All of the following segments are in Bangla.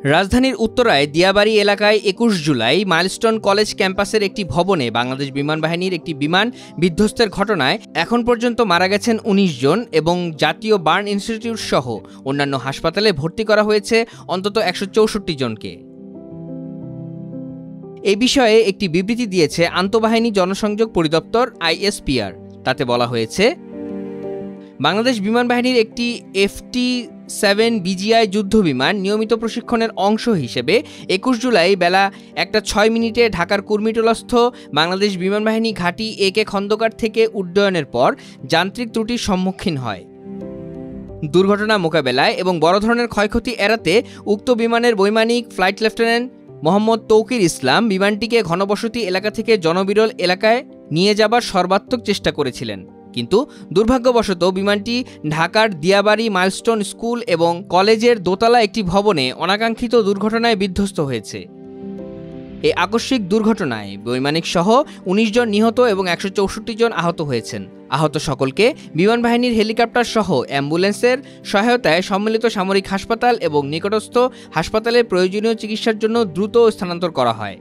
রাজধানীর উত্তরায় দিয়াবাড়ি এলাকায় ২১ জুলাই মাইলস্টোন কলেজ ক্যাম্পাসের একটি ভবনে বাংলাদেশ বিমান বাহিনীর একটি বিমান বিধ্বস্তের ঘটনায় এখন পর্যন্ত মারা গেছেন ১৯ জন এবং জাতীয় বার্ন ইনস্টিটিউট সহ অন্যান্য হাসপাতালে ভর্তি করা হয়েছে অন্তত ১৬৪ জনকে। এ বিষয়ে একটি বিবৃতি দিয়েছে আন্তঃবাহিনী জনসংযোগ পরিদপ্তর ISPR। তাতে বলা হয়েছে, বাংলাদেশ বিমান বাহিনীর একটি FT-7 BGI যুদ্ধবিমান নিয়মিত প্রশিক্ষণের অংশ হিসেবে ২১ জুলাই বেলা ১টা ৬ মিনিটে ঢাকার কুর্মিটোলাস্থ বাংলাদেশ বিমান বাহিনী ঘাঁটি AK খন্দকার থেকে উড্ডয়নের পর যান্ত্রিক ত্রুটির সম্মুখীন হয়। দুর্ঘটনা মোকাবেলায় এবং বড় ধরনের ক্ষয়ক্ষতি এড়াতে উক্ত বিমানের বৈমানিক ফ্লাইট লেফটেন্যান্ট মোহাম্মদ তৌকির ইসলাম বিমানটিকে ঘনবসতি এলাকা থেকে জনবিরল এলাকায় নিয়ে যাবার সর্বাত্মক চেষ্টা করেছিলেন, কিন্তু দুর্ভাগ্যবশত বিমানটি ঢাকার দিয়াবাড়ি মাইলস্টোন স্কুল এবং কলেজের দোতলা একটি ভবনে অনাকাঙ্ক্ষিত দুর্ঘটনায় বিধ্বস্ত হয়েছে। এই আকস্মিক দুর্ঘটনায় বৈমানিক সহ ১৯ জন নিহত এবং ১৬৪ জন আহত হয়েছেন। আহত সকলকে বিমান বাহিনীর হেলিকপ্টার সহ অ্যাম্বুলেন্সের সহায়তায় সম্মিলিত সামরিক হাসপাতাল এবং নিকটস্থ হাসপাতালে প্রয়োজনীয় চিকিৎসার জন্য দ্রুত স্থানান্তর করা হয়।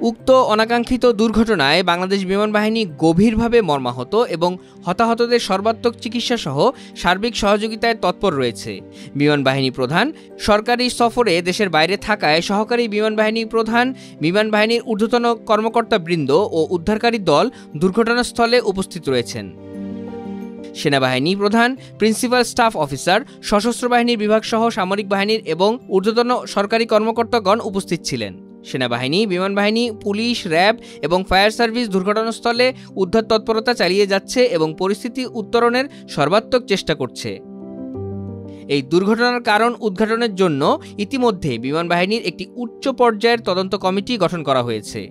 উক্ত অনাকাঙ্ক্ষিত দুর্ঘটনায় বাংলাদেশ বিমান বাহিনী গভীরভাবে মর্মাহত এবং হতাহতদের সর্বাত্মক চিকিৎসা সহ সার্বিক সহযোগিতায় তৎপর রয়েছে। বিমান বাহিনী প্রধান সরকারি সফরে দেশের বাইরে থাকায় সহকারী বিমান বাহিনী প্রধান, বিমান বাহিনীর ঊর্ধ্বতন কর্মকর্তাবৃন্দ ও উদ্ধারকারী দল দুর্ঘটনাস্থলে উপস্থিত রয়েছেন। সেনাবাহিনী প্রধান, প্রিন্সিপাল স্টাফ অফিসার, সশস্ত্র বাহিনীর বিভাগসহ সামরিক বাহিনীর এবং ঊর্ধ্বতন সরকারি কর্মকর্তাগণ উপস্থিত ছিলেন। সেনাবাহিনী, বিমান বাহিনী, পুলিশ, র্যাব এবং ফায়ার সার্ভিস দুর্ঘটনাস্থলে উদ্ধার তৎপরতা চালিয়ে যাচ্ছে এবং পরিস্থিতি উত্তরণের সর্বাত্মক চেষ্টা করছে। এই দুর্ঘটনার কারণ উদ্ঘাটনের জন্য ইতিমধ্যে বিমান বাহিনীর একটি উচ্চ পর্যায়ের তদন্ত কমিটি গঠন করা হয়েছে।